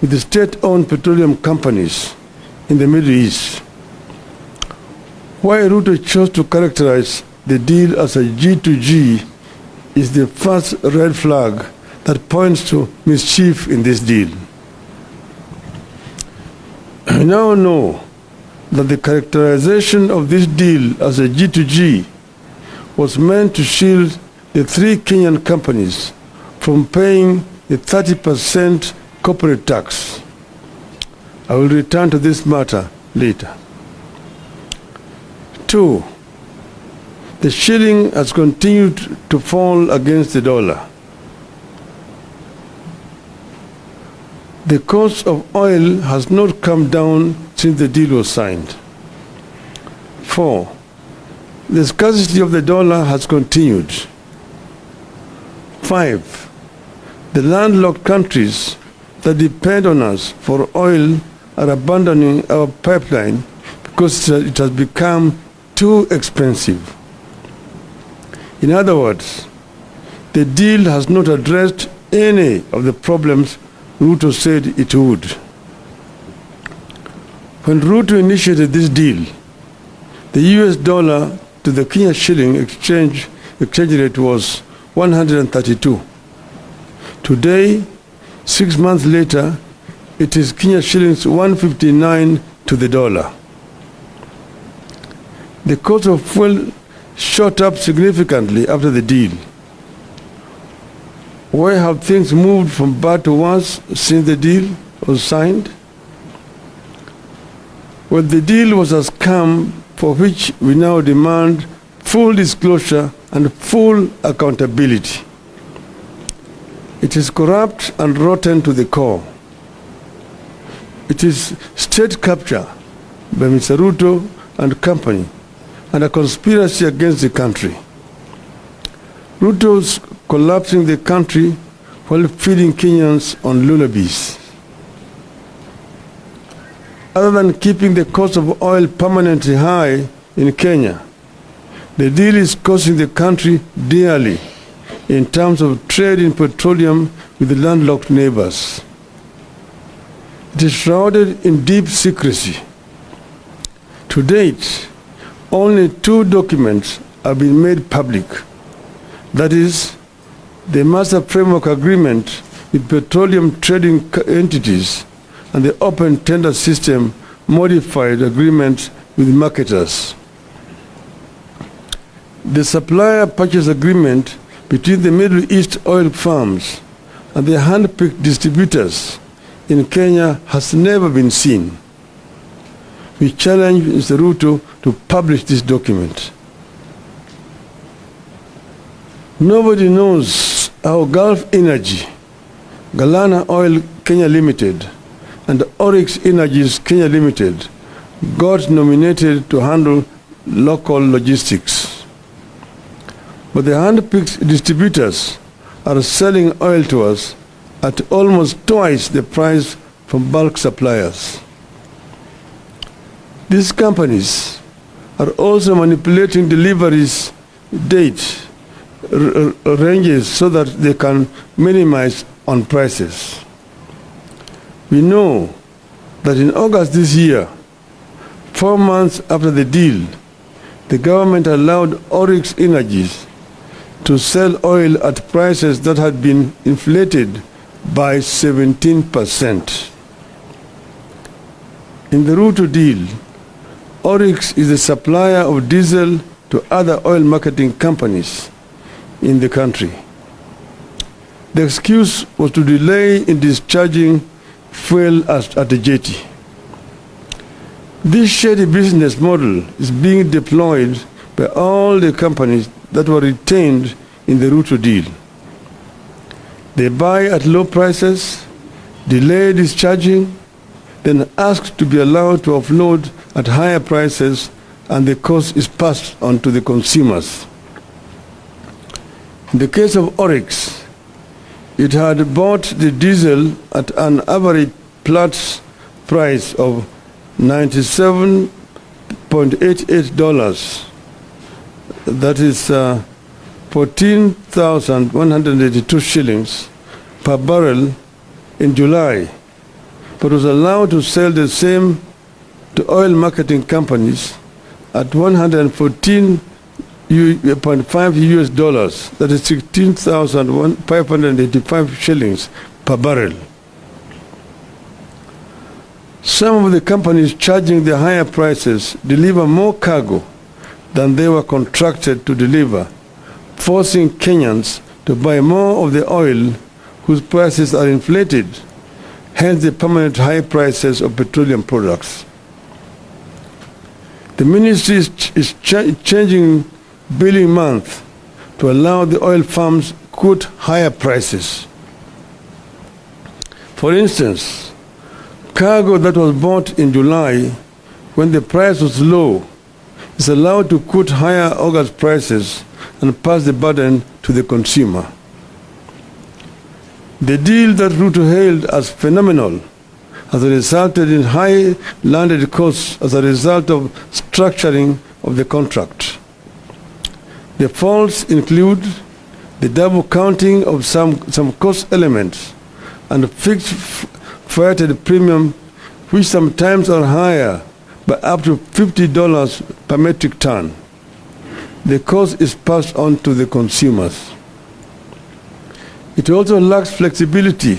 with the state-owned petroleum companies in the Middle East. Why Ruto chose to characterize the deal as a G2G is the first red flag that points to mischief in this deal. We now know that the characterization of this deal as a G2G was meant to shield the three Kenyan companies from paying the 30% corporate tax. I will return to this matter later. 2. The shilling has continued to fall against the dollar. The cost of oil has not come down since the deal was signed. 4. The scarcity of the dollar has continued. 5. The landlocked countries that depend on us for oil are abandoning our pipeline because it has become too expensive. In other words, the deal has not addressed any of the problems Ruto said it would. When Ruto initiated this deal, the US dollar to the Kenya shilling exchange rate was 132. Today, 6 months later, it is Kenya shillings 159 to the dollar. The cost of fuel shot up significantly after the deal. Why have things moved from bad to worse since the deal was signed? Well, the deal was a scam for which we now demand full disclosure and full accountability. It is corrupt and rotten to the core. It is state capture by Mr. Ruto and company and a conspiracy against the country. Ruto's collapsing the country while feeding Kenyans on lullabies. Other than keeping the cost of oil permanently high in Kenya, the deal is costing the country dearly in terms of trade in petroleum with the landlocked neighbors. It is shrouded in deep secrecy. To date, only 2 documents have been made public. That is, the Master Framework Agreement with petroleum trading entities and the Open Tender System Modified Agreement with marketers. The Supplier Purchase Agreement between the Middle East oil firms and the hand-picked distributors in Kenya has never been seen. We challenge Mr. Ruto to publish this document. Nobody knows how Gulf Energy, Galana Oil Kenya Limited, and Oryx Energies Kenya Limited got nominated to handle local logistics. But the hand-picked distributors are selling oil to us at almost twice the price from bulk suppliers. These companies are also manipulating deliveries date ranges so that they can minimize on prices. We know that in August this year, 4 months after the deal, the government allowed Oryx Energies to sell oil at prices that had been inflated by 17%. In the Ruto deal, Oryx is a supplier of diesel to other oil marketing companies in the country. The excuse was to delay in discharging fuel at the jetty. This shady business model is being deployed by all the companies that were retained in the Ruto deal. They buy at low prices, delay discharging, then ask to be allowed to offload at higher prices, and the cost is passed on to the consumers. In the case of Oryx, it had bought the diesel at an average Platts price of $97.88. That is 14,182 shillings per barrel in July, but was allowed to sell the same to oil marketing companies at 114.5 US dollars, that is 16,585 shillings per barrel. Some of the companies charging the higher prices deliver more cargo than they were contracted to deliver, forcing Kenyans to buy more of the oil whose prices are inflated, hence the permanent high prices of petroleum products. The ministry is changing billing month to allow the oil firms quote higher prices. For instance, cargo that was bought in July when the price was low is allowed to quote higher August prices and pass the burden to the consumer. The deal that Ruto hailed as phenomenal has resulted in high landed costs as a result of structuring of the contract. The faults include the double counting of some cost elements and fixed freighted premium, which sometimes are higher by up to $50 per metric ton. The cost is passed on to the consumers. It also lacks flexibility,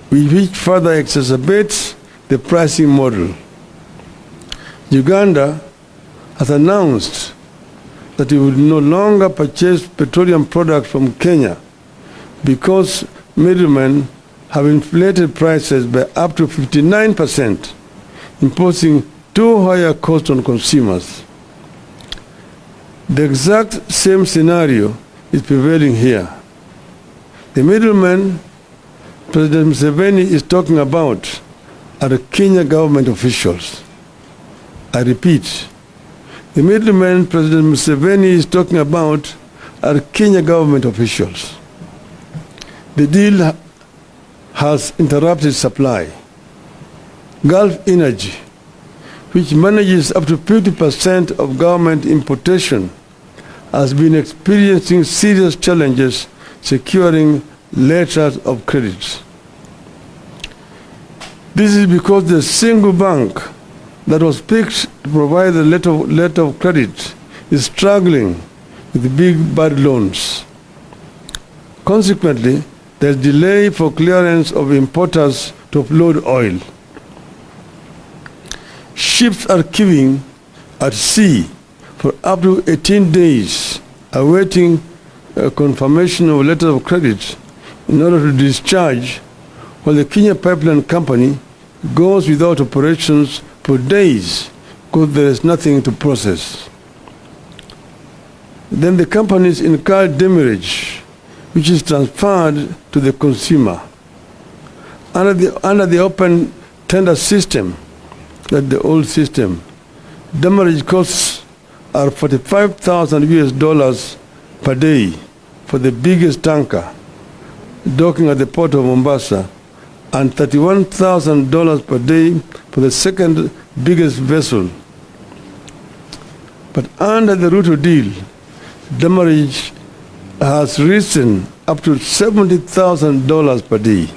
which further exacerbates the pricing model. Uganda has announced that it will no longer purchase petroleum products from Kenya because middlemen have inflated prices by up to 59%, imposing too high a cost on consumers. The exact same scenario is prevailing here. The middlemen President Museveni is talking about are Kenya government officials. I repeat, the middlemen President Museveni is talking about are Kenya government officials. The deal has interrupted supply. Gulf Energy, which manages up to 50% of government importation, has been experiencing serious challenges securing letters of credit. This is because the single bank that was picked to provide the letter of credit is struggling with big bad loans. Consequently, there is delay for clearance of importers to offload oil. Ships are queuing at sea for up to 18 days, awaiting a confirmation of a letter of credit in order to discharge, while the Kenya Pipeline Company goes without operations for days because there is nothing to process. Then the companies incur demurrage, which is transferred to the consumer. Under the open tender system, that's the old system, demurrage costs are 45,000 US dollars per day for the biggest tanker docking at the port of Mombasa, and $31,000 per day for the second biggest vessel. But under the Ruto deal, demurrage has risen up to $70,000 per day.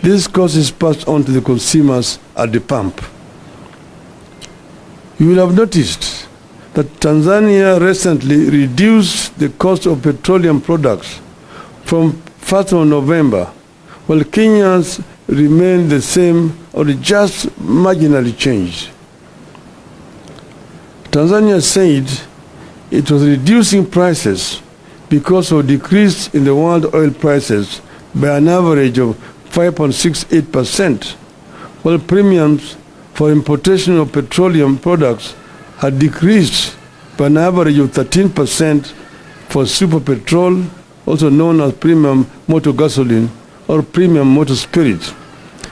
This cost is passed on to the consumers at the pump. You will have noticed that Tanzania recently reduced the cost of petroleum products from 1st of November, while Kenyans remain the same or just marginally changed. Tanzania said it was reducing prices because of decrease in the world oil prices by an average of 5.68%, while premiums for importation of petroleum products had decreased by an average of 13% for super petrol, also known as premium motor gasoline or premium motor spirit,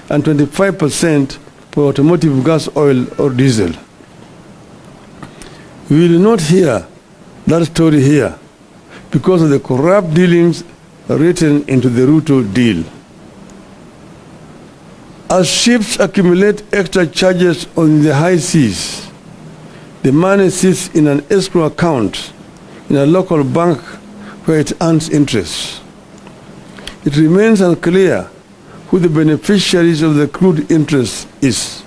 and 25% for automotive gas oil or diesel. We will not hear that story here because of the corrupt dealings written into the Ruto deal. As ships accumulate extra charges on the high seas, the money sits in an escrow account in a local bank where it earns interest. It remains unclear who the beneficiaries of the crude interest is.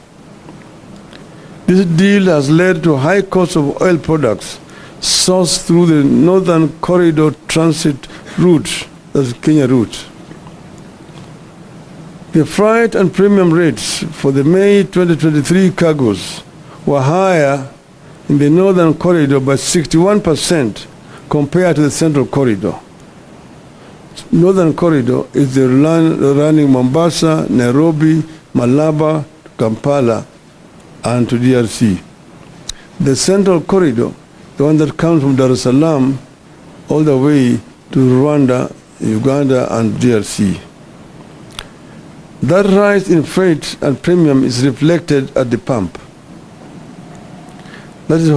This deal has led to high cost of oil products sourced through the Northern Corridor transit route, that's Kenya route. The freight and premium rates for the May 2023 cargoes were higher in the Northern Corridor by 61% compared to the Central Corridor. Northern Corridor is the running Mombasa, Nairobi, Malaba, Kampala, and to DRC. The Central Corridor, the one that comes from Dar es Salaam all the way to Rwanda, Uganda, and DRC. That rise in freight and premium is reflected at the pump. That is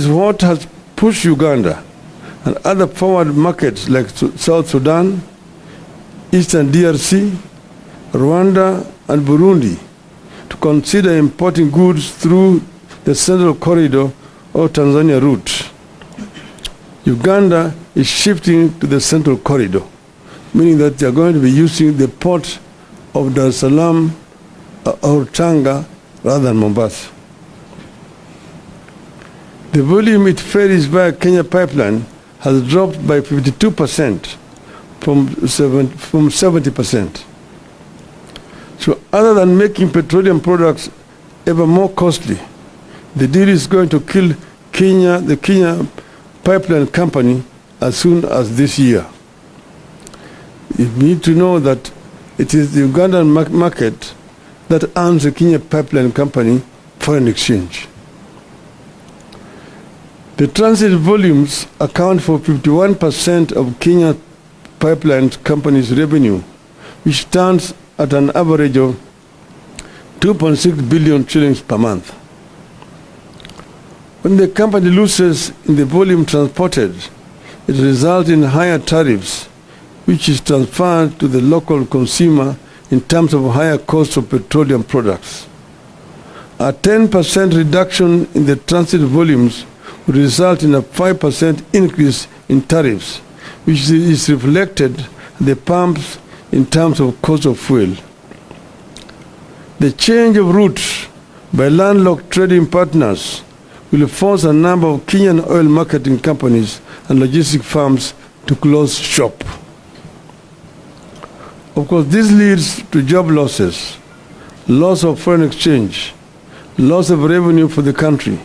what has pushed Uganda and other forward markets like South Sudan, Eastern DRC, Rwanda, and Burundi to consider importing goods through the Central Corridor or Tanzania route. Uganda is shifting to the Central Corridor, meaning that they are going to be using the port of Dar es Salaam or Tanga rather than Mombasa. The volume it ferries via Kenya pipeline has dropped by 52% from 70%. So other than making petroleum products ever more costly, the deal is going to kill the Kenya pipeline company as soon as this year. You need to know that it is the Ugandan market that earns the Kenya pipeline company foreign exchange. The transit volumes account for 51% of Kenya pipeline company's revenue, which stands at an average of 2.6 billion shillings per month. When the company loses in the volume transported, it results in higher tariffs, which is transferred to the local consumer in terms of higher cost of petroleum products. A 10% reduction in the transit volumes would result in a 5% increase in tariffs, which is reflected at the pumps in terms of cost of fuel. The change of route by landlocked trading partners will force a number of Kenyan oil marketing companies and logistic firms to close shop. Of course, this leads to job losses, loss of foreign exchange, loss of revenue for the country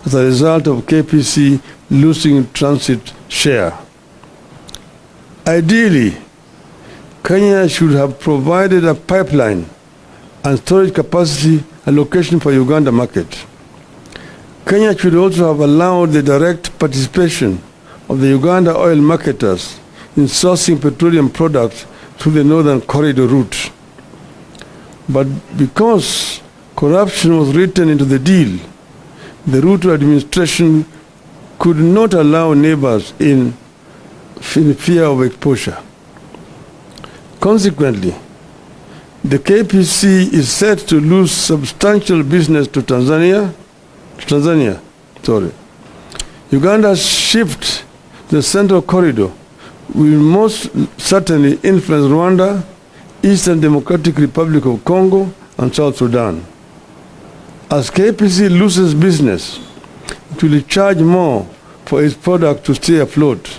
as a result of KPC losing transit share. Ideally, Kenya should have provided a pipeline and storage capacity allocation for Uganda market. Kenya should also have allowed the direct participation of the Uganda oil marketers in sourcing petroleum products through the Northern Corridor route. But because corruption was written into the deal, the Ruto administration could not allow neighbors in fear of exposure. Consequently, the KPC is set to lose substantial business to Tanzania. Uganda's shift to the Central Corridor will most certainly influence Rwanda, Eastern Democratic Republic of Congo, and South Sudan. As KPC loses business, it will charge more for its product to stay afloat,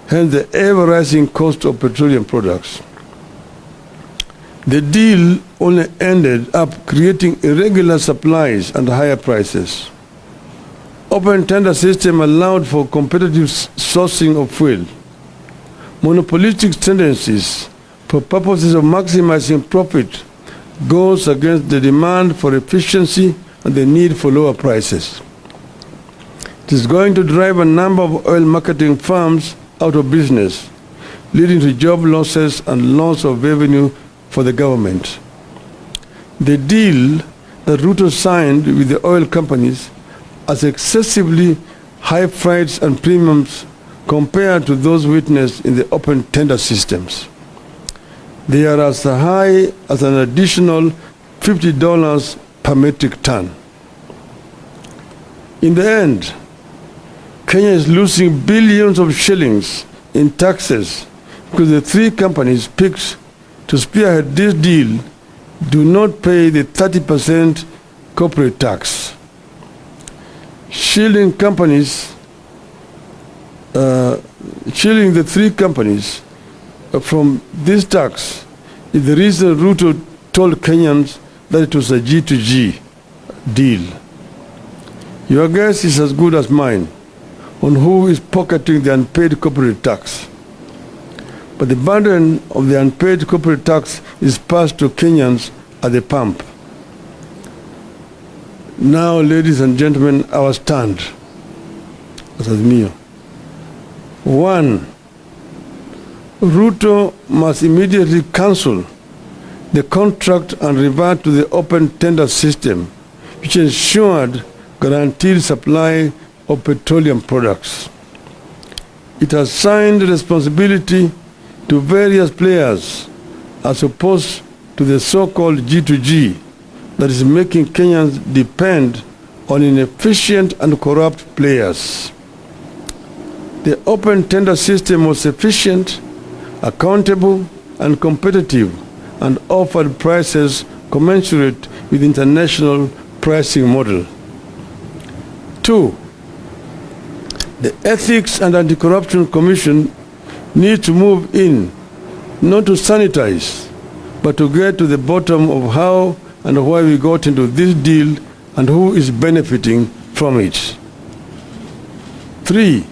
hence the ever-rising cost of petroleum products. The deal only ended up creating irregular supplies and higher prices. Open tender system allowed for competitive sourcing of fuel. Monopolistic tendencies for purposes of maximizing profit goes against the demand for efficiency and the need for lower prices. It is going to drive a number of oil marketing firms out of business, leading to job losses and loss of revenue for the government. The deal that Ruto signed with the oil companies has excessively high freights and premiums compared to those witnessed in the open tender systems. They are as high as an additional $50 per metric ton. In the end, Kenya is losing billions of shillings in taxes because the three companies picked to spearhead this deal do not pay the 30% corporate tax. Shielding the three companies from this tax is the reason Ruto told Kenyans that it was a G2G deal. Your guess is as good as mine on who is pocketing the unpaid corporate tax. But the burden of the unpaid corporate tax is passed to Kenyans at the pump. Now, ladies and gentlemen, our stand as Azimio. 1. Ruto must immediately cancel the contract and revert to the open tender system, which ensured guaranteed supply of petroleum products. It has assigned responsibility to various players as opposed to the so-called G2G that is making Kenyans depend on inefficient and corrupt players. The open tender system was efficient, accountable, and competitive, and offered prices commensurate with international pricing model. 2. The Ethics and Anti-Corruption Commission needs to move in, not to sanitize, but to get to the bottom of how and why we got into this deal and who is benefiting from it. 3.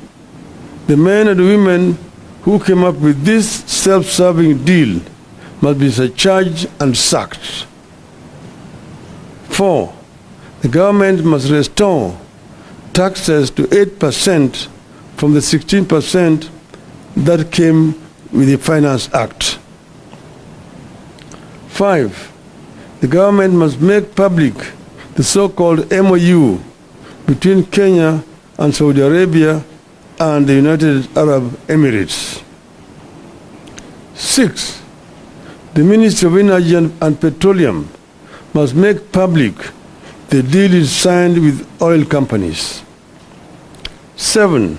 The men and women who came up with this self-serving deal must be charged and sacked. 4. The government must restore taxes to 8% from the 16% that came with the Finance Act. 5. The government must make public the so-called MOU between Kenya and Saudi Arabia and the United Arab Emirates. 6. The Ministry of Energy and Petroleum must make public the deal is signed with oil companies. 7.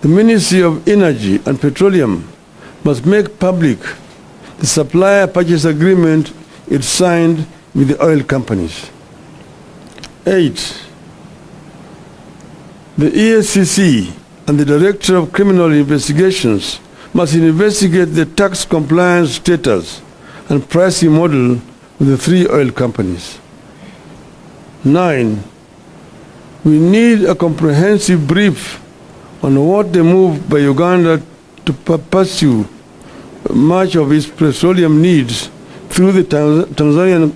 The Ministry of Energy and Petroleum must make public the supplier purchase agreement it signed with the oil companies. 8. The EACC and the Director of Criminal Investigations must investigate the tax compliance status and pricing model of the three oil companies. 9. We need a comprehensive brief on what the move by Uganda to pursue much of its petroleum needs through the Tanzanian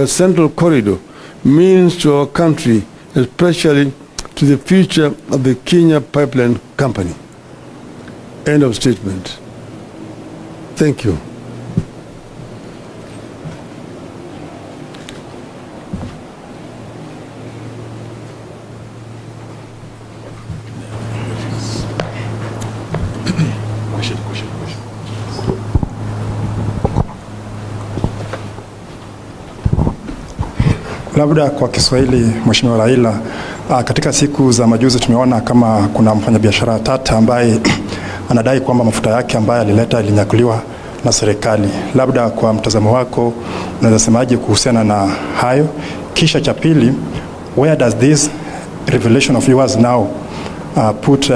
Central Corridor means to our country, especially to the future of the Kenya Pipeline Company. End of statement. Thank you. Labda kwa Kiswahili, Mheshimiwa Raila, katika siku za majuzi tumeona kama kuna mfanyabiashara tata ambaye anadai kwamba mafuta yake ambaye alileta ilinyakuliwa na serikali. Labda kwa mtazamo wako unaweza semaje kuhusiana na hayo? Kisha cha pili, where does this revelation of yours now put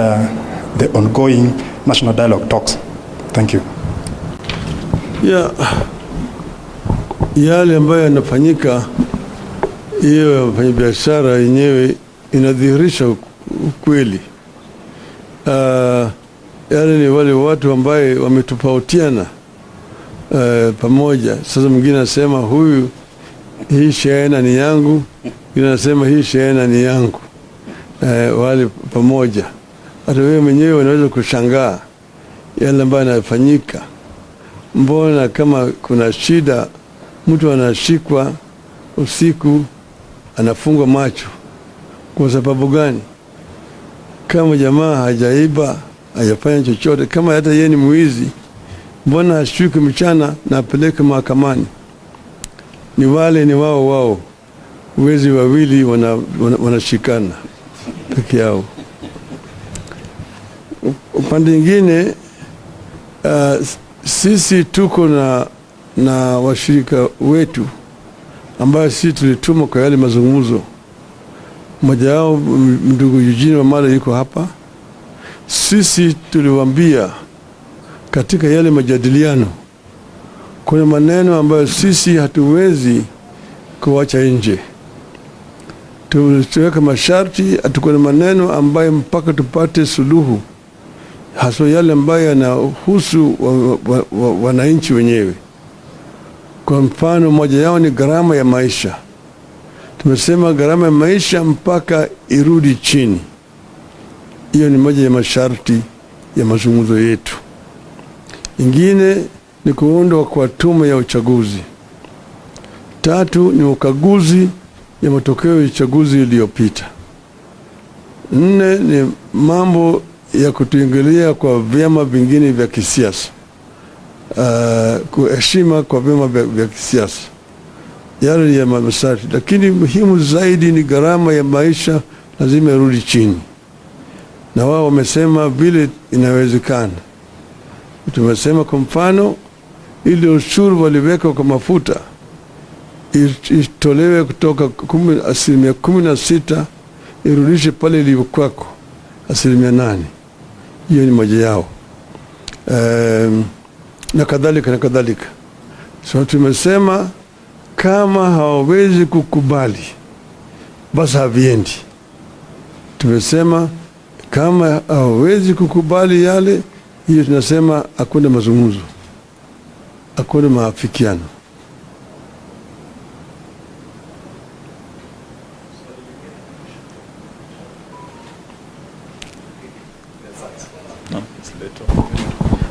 the ongoing national dialogue talks? Thank you. Yeah. Yale ambayo yanafanyika, hiyo wafanyabiashara yenyewe inadhihirisha ukweli. Yale ni wale watu ambaye wametofautiana pamoja. Sasa mwingine anasema huyu hii shehena ni yangu, mwingine anasema hii shehena ni yangu. Wale pamoja. Hata wewe mwenyewe unaweza kushangaa yale ambayo yanafanyika. Mbona kama kuna shida mtu anashikwa usiku anafungwa macho? Kwa sababu gani? Kama jamaa hajaiba, hajafanya chochote, kama hata yeye ni mwizi, mbona ashike mchana na apeleke mahakamani? Ni wale ni wao wezi wawili wanashikana peke yao. Upande mwingine sisi tuko na na washirika wetu ambayo sisi tulituma kwa yale mazungumzo. Mmoja wao ndugu Eugene Wamala yuko hapa. Sisi tuliwaambia katika yale majadiliano kuna maneno ambayo sisi hatuwezi kuacha nje. Tuweka masharti, atukuna maneno ambayo mpaka tupate suluhu, haswa yale ambayo yanahusu wananchi wenyewe. Kwa mfano moja yao ni gharama ya maisha. Tumesema gharama ya maisha mpaka irudi chini. Hiyo ni moja ya masharti ya mazungumzo yetu. Ingine ni kuundwa kwa tume ya uchaguzi. 3 ni ukaguzi ya matokeo ya uchaguzi iliyopita. 4 ni mambo ya kutuingilia kwa vyama vingine vya kisiasa. Kuheshima kwa vyama vya kisiasa. Yale ya masharti. Lakini muhimu zaidi ni gharama ya maisha lazima irudi chini. Na wao wamesema vile inawezekana. Tumesema kwa mfano ile ushuru waliweka kwa mafuta itolewe kutoka 16% irudishe pale ilivyokuwa 8%. Hiyo ni moja yao. Na kadhalika na kadhalika. So tumesema kama hawawezi kukubali basi haviendi. Tumesema kama hawawezi kukubali yale, hiyo tunasema hakuna mazungumzo, hakuna maafikiano.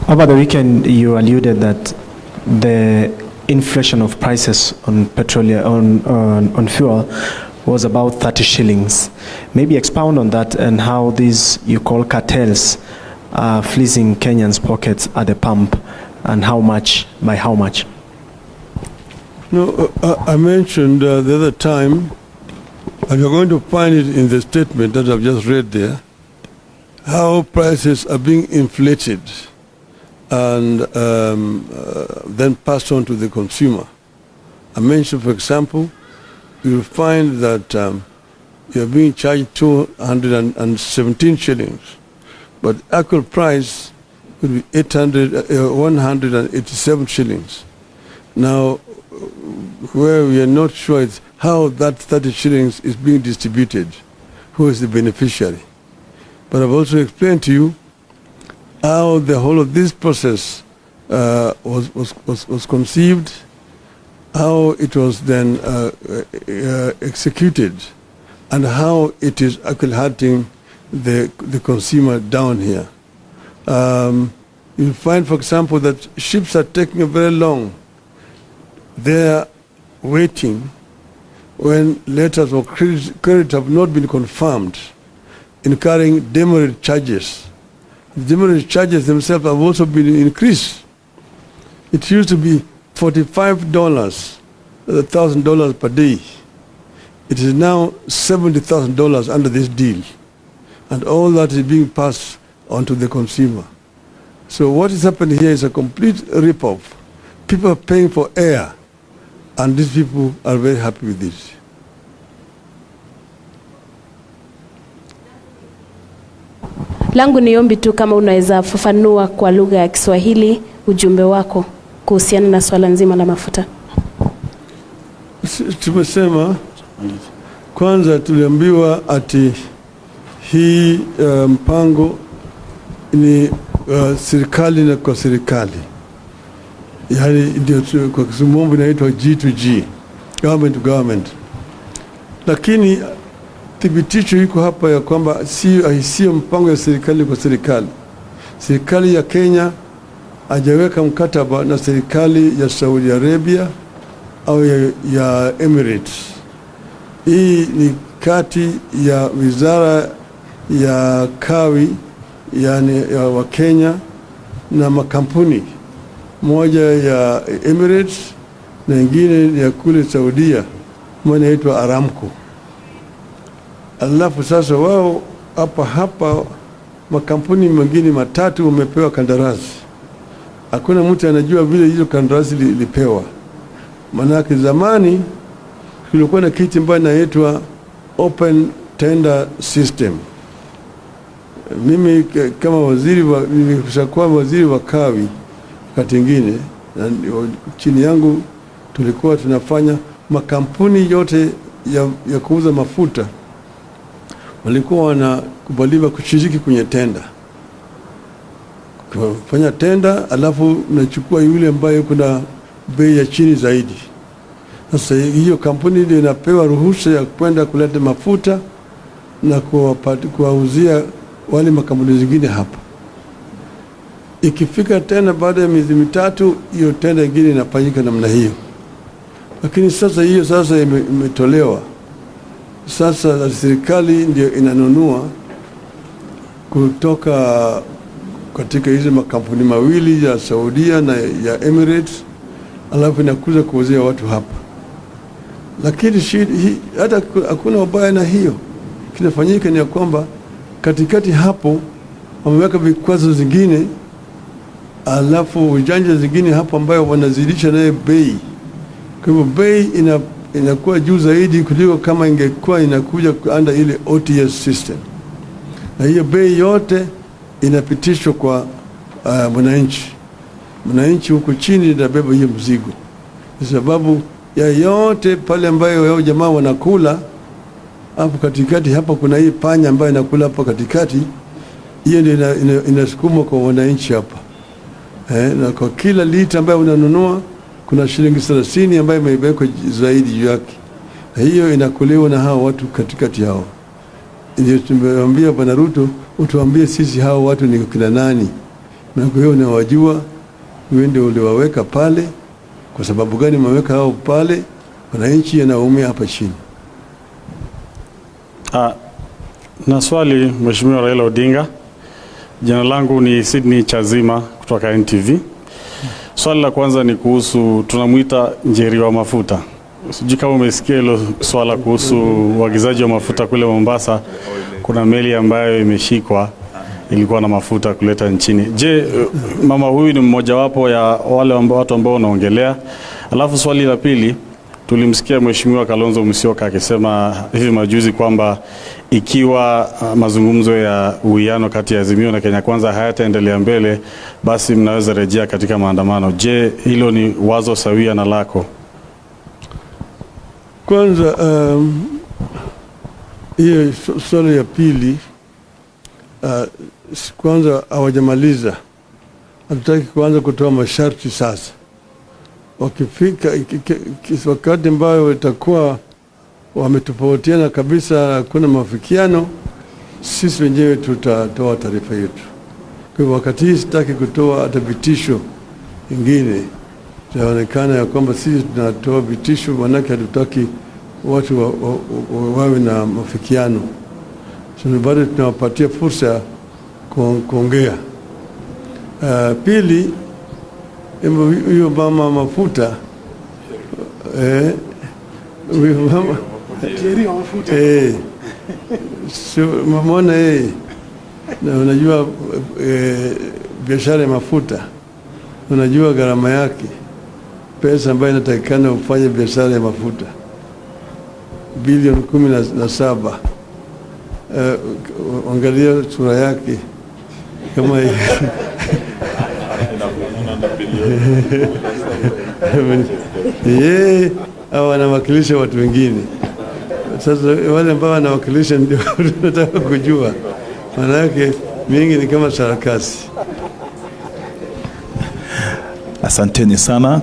Over the weekend, you alluded that the inflation of prices on petroleum, on fuel, was about 30 shillings. Maybe expound on that and how these you call cartels are fleecing Kenyans' pockets at the pump, and how much, by how much? No, I mentioned the other time, and you're going to find it in the statement that I've just read there, how prices are being inflated and then passed on to the consumer. I mentioned, for example, you'll find that you're being charged 217 shillings, but actual price would be 187 shillings. Now, where we are not sure is how that 30 shillings is being distributed, who is the beneficiary. But I've also explained to you how the whole of this process was conceived, how it was then executed, and how it is actually hurting the consumer down here. You'll find, for example, that ships are taking very long. They're waiting when letters of credit have not been confirmed, incurring demurrage charges. The demurrage charges themselves have also been increased. It used to be $45, $1,000 per day. It is now $70,000 under this deal. And all that is being passed on to the consumer. So what is happening here is a complete rip-off. People are paying for air, and these people are very happy with this. Langu ni ombi tu kama unaweza fafanua kwa lugha ya Kiswahili ujumbe wako kuhusiana na swala nzima la mafuta. Tumesema kwanza tuliambiwa ati hii mpango ni serikali na kwa serikali. Yaani ndio kwa Kiswahili inaitwa G2G, government to government. Lakini thibitisho iko hapa ya kwamba sio mpango ya serikali kwa serikali. Serikali ya Kenya hajaweka mkataba na serikali ya Saudi Arabia au ya Emirates. Hii ni kati ya wizara ya kawi, yani ya wa Kenya, na makampuni moja ya Emirates na nyingine ya kule Saudia, moja inaitwa Aramco. Alafu sasa wao hapa makampuni mengine matatu wamepewa kandarasi. hakuna mtu anajua vile hizo kandarasi lipewa. Manake zamani kulikuwa na kitu ambacho inaitwa open tender system. Mimi kama nimeshakuwa waziri wa kawi wakati mwingine, chini yangu tulikuwa tunafanya makampuni yote ya kuuza mafuta walikuwa wanakubaliwa kushiriki kwenye tenda. Kufanya tenda, alafu unachukua yule ambaye kuna bei ya chini zaidi. Sasa hiyo kampuni ndio inapewa ruhusa ya kwenda kuleta mafuta na kuwauzia wale makampuni zingine hapa. Ikifika tena baada ya miezi mitatu, hiyo tenda nyingine inafanyika namna hiyo. Lakini sasa hiyo imetolewa. Sasa serikali ndio inanunua kutoka katika hizo makampuni mawili ya Saudia na ya Emirates, alafu inakuja kuuzia watu hapa. Lakini hata hakuna ubaya na hiyo. Kinafanyika ni kwamba katikati hapo wameweka vikwazo zingine, alafu ujanja zingine hapo ambayo wanazidisha naye bei. Kwa hivyo bei inakuwa juu zaidi kuliko kama ingekuwa inakuja under ile OTS system. Na hiyo bei yote inapitishwa kwa mwananchi. Mwananchi huko chini inabeba hiyo mzigo. Kwa sababu ya yote pale ambayo yao jamaa wanakula hapo katikati, hapa kuna hii panya ambayo inakula hapo katikati, hiyo ndio inasukumwa kwa wananchi hapa. Na kwa kila lita ambayo unanunua kuna shilingi 30 ambayo imewekwa zaidi juu yake. Na hiyo inakuliwa na hao watu katikati yao. Ndio tumemwambia Bwana Ruto, utuambie sisi hao watu ni kina nani? Na kwa hiyo unawajua, wewe ndio uliwaweka pale. Kwa sababu gani umeweka hao pale? Wananchi yanaumia hapa chini. Na swali Mheshimiwa Raila Odinga. Jina langu ni Sydney Chazima kutoka NTV. Swali la kwanza ni kuhusu tunamuita njeri wa mafuta. Sijui kama umesikia hilo swala kuhusu uagizaji wa mafuta kule Mombasa. Kuna meli ambayo imeshikwa ilikuwa na mafuta kuleta nchini. Je, mama huyu ni mmoja wapo ya wale watu ambao wanaongelea? Alafu swali la pili, tulimsikia Mheshimiwa Kalonzo Musyoka akisema hivi majuzi kwamba ikiwa mazungumzo ya uwiano kati ya Azimio na Kenya Kwanza hayataendelea mbele, basi mnaweza rejea katika maandamano. Je, hilo ni wazo sawia na lako? Kwanza hiyo swali ya pili, kwanza hawajamaliza. Hatutaki kuanza kutoa masharti sasa. Wakifika wakati ambayo itakuwa wametofautiana kabisa, kuna mafikiano, sisi wenyewe tutatoa taarifa yetu. Kwa hivyo wakati hii sitaki kutoa hata vitisho vingine. Inaonekana ya kwamba sisi tunatoa vitisho, manake hatutaki watu wawe na mafikiano. Sisi bado tunawapatia fursa kuongea. Pili, hiyo mama mafuta, huyo mama mamona na unajua biashara ya mafuta, unajua gharama yake, pesa ambayo inatakikana ufanye biashara ya mafuta bilioni 17. Angalia sura yake kama yeye au anawakilisha watu wengine. Sasa wale ambao wanawakilisha ndio tunataka kujua, maana yake mingi ni kama sarakasi. Asanteni sana.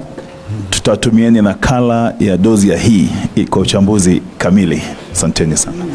Tutatumieni nakala ya dozi ya hii kwa uchambuzi kamili. Asanteni sana.